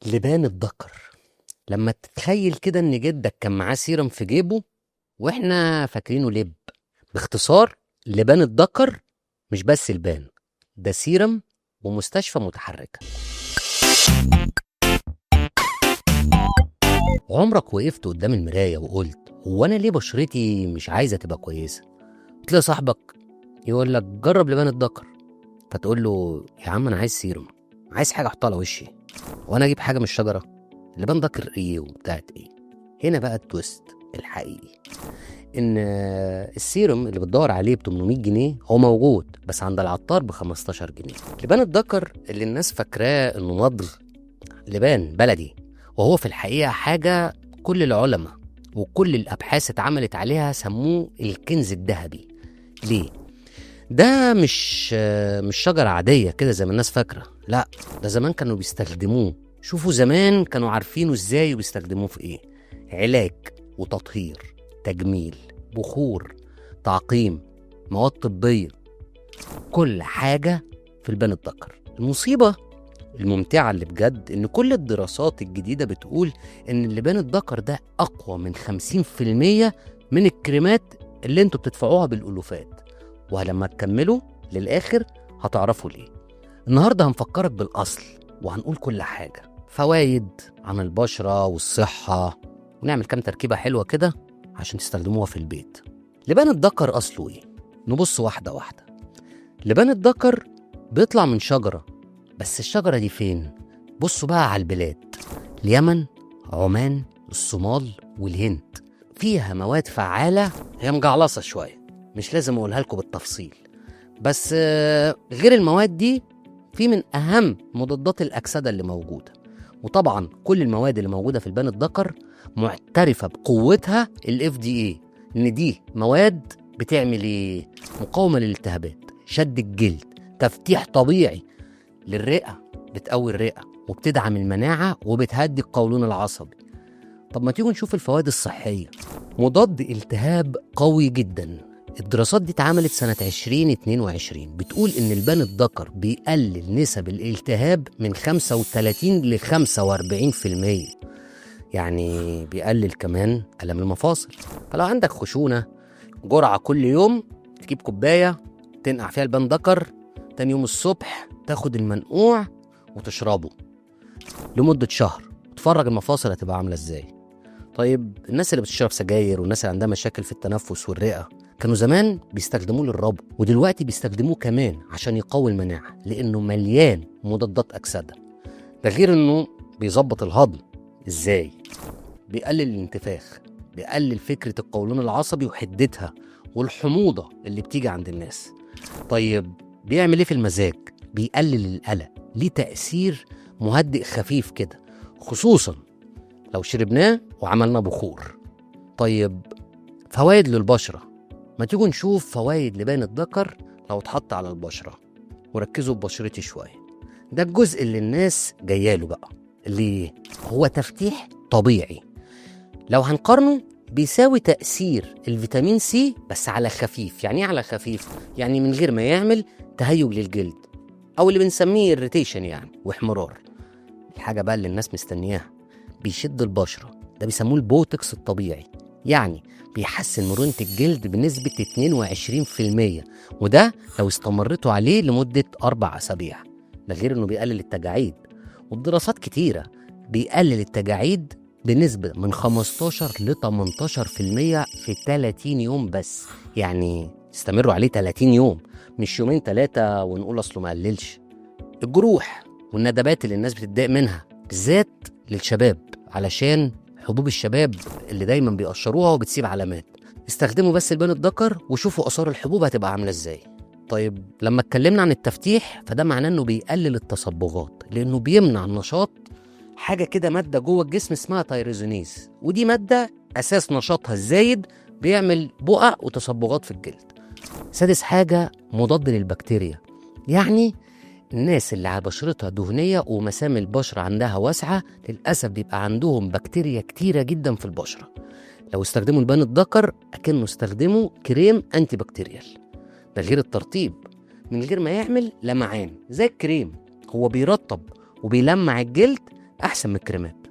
لبان الدكر. لما تتخيل كده ان جدك كان معاه سيرم في جيبه واحنا فاكرينه لب. باختصار، لبان الدكر مش بس لبان، ده سيرم ومستشفى متحركة. عمرك وقفت قدام المراية وقلت هو انا ليه بشرتي مش عايزة تبقى كويسة؟ تلاقي صاحبك يقول لك جرب لبان الدكر، فتقول له يا عم انا عايز سيرم، عايز حاجة احطها على وشي، وانا اجيب حاجة من الشجرة؟ لبان دكر ايه وبتاعت ايه؟ هنا بقى التويست الحقيقي، ان السيرم اللي بتدور عليه ب 800 جنيه هو موجود بس عند العطار ب 15 جنيه. لبان الدكر اللي الناس فاكراه انه مضغ لبان بلدي، وهو في الحقيقه حاجه كل العلماء وكل الابحاث اتعملت عليها سموه الكنز الذهبي. ليه؟ ده مش شجره عاديه كده زي ما الناس فاكره، لا، ده زمان كانوا بيستخدموه. شوفوا زمان كانوا عارفينه ازاي وبيستخدموه في ايه: علاج وتطهير، تجميل، بخور، تعقيم، مواد طبية، كل حاجة في البان الدكر. المصيبة الممتعة اللي بجد إن كل الدراسات الجديدة بتقول إن اللبان الدكر ده أقوى من 50% من الكريمات اللي انتوا بتدفعوها بالألوفات. ولما تكملوا للآخر هتعرفوا ليه. النهاردة هنفكرك بالأصل وهنقول كل حاجة، فوايد عن البشرة والصحة، ونعمل كام تركيبة حلوة كده عشان تستخدموها في البيت. لبان الدكر أصله إيه؟ نبص واحدة واحدة. لبان الدكر بيطلع من شجرة، بس الشجرة دي فين؟ بصوا بقى على البلاد: اليمن، عمان، الصومال والهند. فيها مواد فعالة، هي مجعلصة شوية مش لازم أقولها لكم بالتفصيل، بس غير المواد دي في من أهم مضادات الأكسدة اللي موجودة. وطبعا كل المواد اللي موجودة في البان الدكر معترفة بقوتها ال FDA، إن دي مواد بتعمل إيه؟ مقاومة للالتهابات، شد الجلد، تفتيح طبيعي للرئة، بتقوي الرئة وبتدعم المناعة وبتهدي القولون العصبي. طب ما تيجوا نشوف الفوائد الصحية. مضاد التهاب قوي جدا. الدراسات دي اتعملت سنة 2022 بتقول إن البان الدكر بيقلل نسب الالتهاب من 35 ل 45%، يعني بيقلل كمان ألم المفاصل. فلو عندك خشونة، جرعة كل يوم، تجيب كوباية تنقع فيها البان دكر، تاني يوم الصبح تاخد المنقوع وتشربه لمدة شهر، تفرج المفاصل هتبقى عاملة ازاي. طيب الناس اللي بتشرب سجاير والناس اللي عندها مشاكل في التنفس والرئة كانوا زمان بيستخدموه للربو، ودلوقتي بيستخدموه كمان عشان يقوي المناعة لأنه مليان مضادات أكسدة. ده غير إنه بيظبط الهضم. إزاي؟ بيقلل الانتفاخ، بيقلل فكرة القولون العصبي وحدتها والحموضة اللي بتيجي عند الناس. طيب بيعمل إيه في المزاج؟ بيقلل القلق، ليه تأثير مهدئ خفيف كده، خصوصا لو شربناه وعملنا بخور. طيب فوائد للبشرة، ما تيجوا نشوف فوائد لبان الدكر لو اتحط على البشرة. وركزوا ببشرتي شوية، ده الجزء اللي الناس جاياله بقى، اللي هو تفتيح طبيعي. لو هنقارنه بيساوي تأثير الفيتامين سي بس على خفيف. يعني ايه على خفيف؟ يعني من غير ما يعمل تهيج للجلد او اللي بنسميه irritation يعني واحمرار. الحاجة بقى اللي الناس مستنياها، بيشد البشرة، ده بيسموه البوتوكس الطبيعي، يعني بيحسن مرونة الجلد بنسبة 22%، وده لو استمرتوا عليه لمدة 4 أسابيع. ده غير إنه بيقلل التجاعيد، والدراسات كتيرة بيقلل التجاعيد بنسبة من 15 ل 18% في 30 يوم بس. يعني استمروا عليه 30 يوم، مش يومين 3 ونقول أصله ما قللش. الجروح والندبات اللي الناس بتتضايق منها بالذات للشباب، علشان حبوب الشباب اللي دايما بيقشروها وبتسيب علامات، استخدموا بس البان الدكر وشوفوا آثار الحبوب هتبقى عاملة ازاي. طيب لما اتكلمنا عن التفتيح فده معناه انه بيقلل التصبغات، لانه بيمنع النشاط حاجة كده، مادة جوه الجسم اسمها تايروزينيز، ودي مادة اساس نشاطها الزايد بيعمل بقع وتصبغات في الجلد. سادس حاجة، مضاد للبكتيريا. يعني الناس اللي على بشرتها دهنية ومسام البشرة عندها واسعة للأسف بيبقى عندهم بكتيريا كتيرة جدا في البشرة. لو استخدموا البان الدكر أكنه استخدموا كريم أنتي بكتيريال. ده غير الترطيب، من غير ما يعمل لمعان زي الكريم، هو بيرطب وبيلمع الجلد احسن من الكريمات.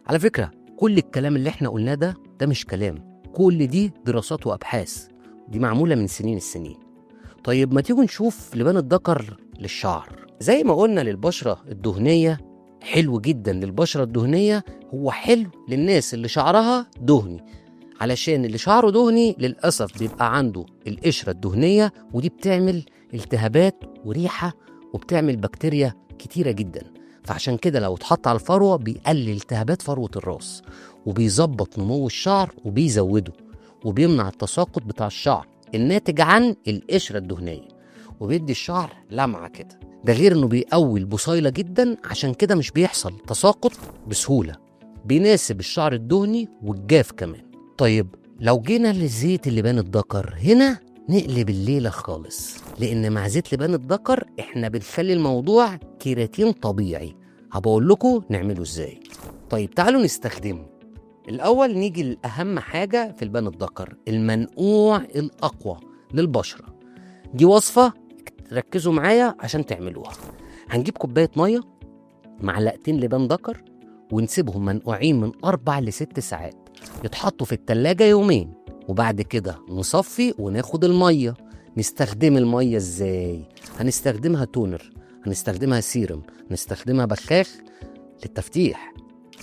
على فكره كل الكلام اللي احنا قلناه ده مش كلام، كل دي دراسات وابحاث، دي معموله من سنين السنين. طيب ما تيجوا نشوف لبان الذكر للشعر. زي ما قلنا للبشره الدهنيه حلو جدا للبشره الدهنيه، هو حلو للناس اللي شعرها دهني، علشان اللي شعره دهني للاسف بيبقى عنده القشره الدهنيه، ودي بتعمل التهابات وريحه وبتعمل بكتيريا كتيره جدا. فعشان كده لو اتحط على الفروه بيقلل التهابات فروه الراس، وبيظبط نمو الشعر وبيزوده، وبيمنع التساقط بتاع الشعر الناتج عن القشره الدهنيه، وبيدي الشعر لمعه كده. ده غير انه بيقوي البصيله جدا، عشان كده مش بيحصل تساقط بسهوله، بيناسب الشعر الدهني والجاف كمان. طيب لو جينا للزيت اللبان الذكر، هنا نقلب الليله خالص، لان مع زيت لبان الذكر احنا بنخلي الموضوع كيراتين طبيعي. هبقول لكم نعمله ازاي. طيب تعالوا نستخدمه. الاول نيجي لاهم حاجه في لبان الذكر، المنقوع الاقوى للبشره. دي وصفه ركزوا معايا عشان تعملوها. هنجيب كوبايه ميه، معلقتين لبان ذكر، ونسيبهم منقوعين من 4 ل6 ساعات، يتحطوا في التلاجة يومين، وبعد كده نصفي وناخد المية. نستخدم المية ازاي؟ هنستخدمها تونر، هنستخدمها سيرم، هنستخدمها بخاخ للتفتيح،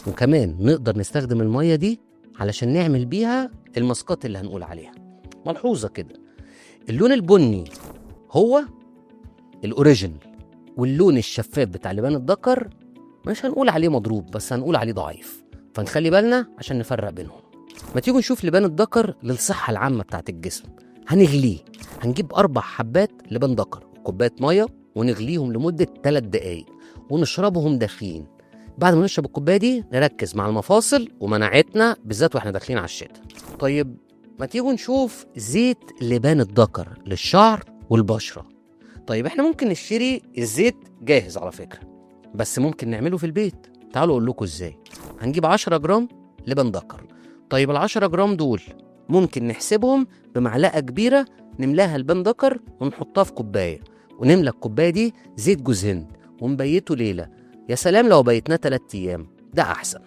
وكمان نقدر نستخدم المية دي علشان نعمل بيها الماسكات اللي هنقول عليها. ملحوظة كده، اللون البني هو الأوريجينال، واللون الشفاف بتاع لبان الذكر مش هنقول عليه مضروب، بس هنقول عليه ضعيف، فنخلي بالنا عشان نفرق بينهم. ما تيجوا نشوف لبان الذكر للصحة العامة بتاعت الجسم. هنغليه، هنجيب 4 حبات لبان ذكر وكوباية مية، ونغليهم لمدة 3 دقايق ونشربهم دافيين. بعد ما نشرب الكوباية دي نركز مع المفاصل ومناعتنا، بالذات واحنا داخلين على الشتاء. طيب ما تيجوا نشوف زيت لبان الذكر للشعر والبشرة. طيب احنا ممكن نشتري الزيت جاهز على فكرة، بس ممكن نعمله في البيت. تعالوا اقول لكم ازاي. هنجيب 10 جرام لبان ذكر. طيب ال10 جرام دول ممكن نحسبهم بمعلقه كبيره، نملاها لبان ذكر ونحطها في كوبايه، ونملى الكوبايه دي زيت جوز هند ونبيته ليله. يا سلام لو بيتناه 3 ايام ده احسن.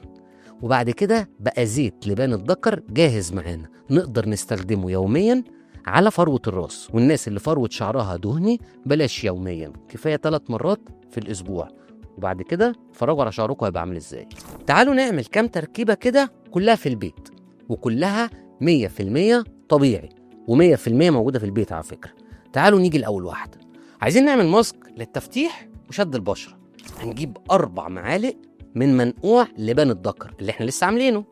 وبعد كده بقى زيت لبان الذكر جاهز معانا، نقدر نستخدمه يوميا على فروه الراس. والناس اللي فروه شعرها دهني بلاش يوميا، كفايه 3 مرات في الاسبوع. وبعد كده اتفرجوا على شعركم هيبقى عامل ازاي. تعالوا نعمل كام تركيبه كده كلها في البيت، وكلها 100% طبيعي و100% موجوده في البيت على فكره. تعالوا نيجي لاول واحده. عايزين نعمل ماسك للتفتيح وشد البشره. هنجيب 4 معالق من منقوع لبان الذكر اللي احنا لسه عاملينه،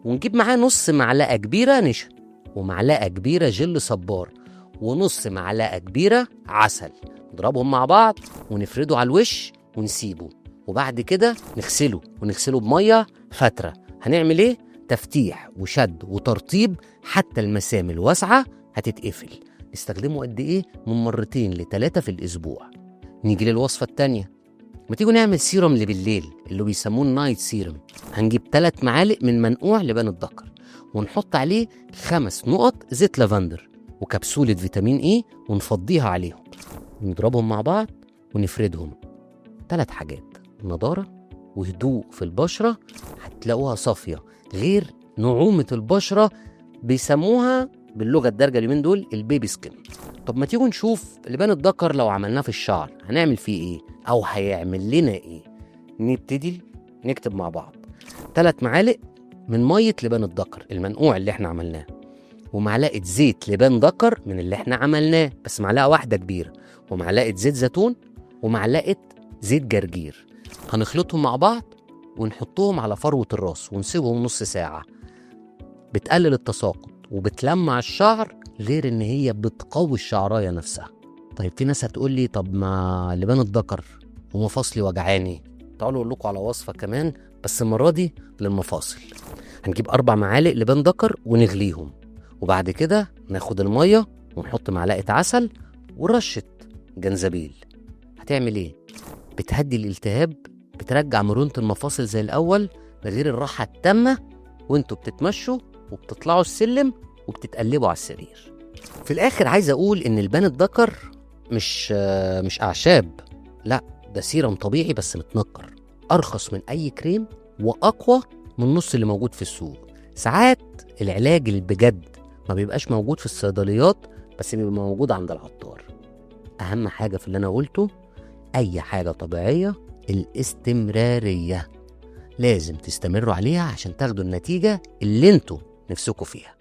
ونجيب معاه نص معلقه كبيره نشا، ومعلقه كبيره جل صبار، ونص معلقه كبيره عسل. نضربهم مع بعض ونفرده على الوش ونسيبه، وبعد كده نغسله بميه فتره. هنعمل ايه؟ تفتيح وشد وترطيب حتى المسام الواسعه هتتقفل. نستخدمه قد ايه؟ من 2 ل 3 في الاسبوع. نيجي للوصفه التانيه. ما تيجوا نعمل سيرم اللي بالليل اللي بيسموه النايت سيرم. هنجيب 3 معالق من منقوع لبان الذكر، ونحط عليه 5 نقط زيت لافندر وكبسولة فيتامين اي، ونفضيها عليهم، ونضربهم مع بعض ونفردهم. 3 حاجات: نضارة وهدوء في البشرة، هتلاقوها صافية، غير نعومة البشرة بيسموها باللغة الدارجة اليومين دول البيبي سكين. طب ما تيجوا نشوف لبان الذكر لو عملناه في الشعر هنعمل فيه ايه او هيعمل لنا ايه. نبتدي نكتب مع بعض. 3 معالق من مية لبان الذكر المنقوع اللي احنا عملناه، ومعلقة زيت لبان ذكر من اللي احنا عملناه بس معلقة واحدة كبيرة، ومعلقة زيت زيتون، ومعلقة زيت جرجير. هنخلطهم مع بعض ونحطهم على فروة الراس ونسيبهم نص ساعة. بتقلل التساقط وبتلمع الشعر، غير ان هي بتقوي الشعراية نفسها. طيب في ناس هتقول لي طب ما لبان الذكر ومفاصلي وجعاني. تعالوا اقول لكم على وصفة كمان بس المرة دي للمفاصل. هنجيب 4 معالق لبان ذكر ونغليهم، وبعد كده ناخد المية ونحط معلقة عسل ورشة جنزبيل. هتعمل ايه؟ بتهدي الالتهاب، بترجع مرونة المفاصل زي الأول، ده غير الراحة التامة وانتوا بتتمشوا وبتطلعوا السلم وبتتقلبوا على السرير. في الآخر عايز أقول إن لبان الذكر مش أعشاب، لا ده سيرم طبيعي بس متنكر. ارخص من اي كريم واقوى من نص اللي موجود في السوق. ساعات العلاج اللي بجد ما بيبقاش موجود في الصيدليات، بس بيبقى موجود عند العطار. اهم حاجة في اللي انا قلته، اي حاجة طبيعية الاستمرارية، لازم تستمروا عليها عشان تاخدوا النتيجة اللي انتوا نفسكوا فيها.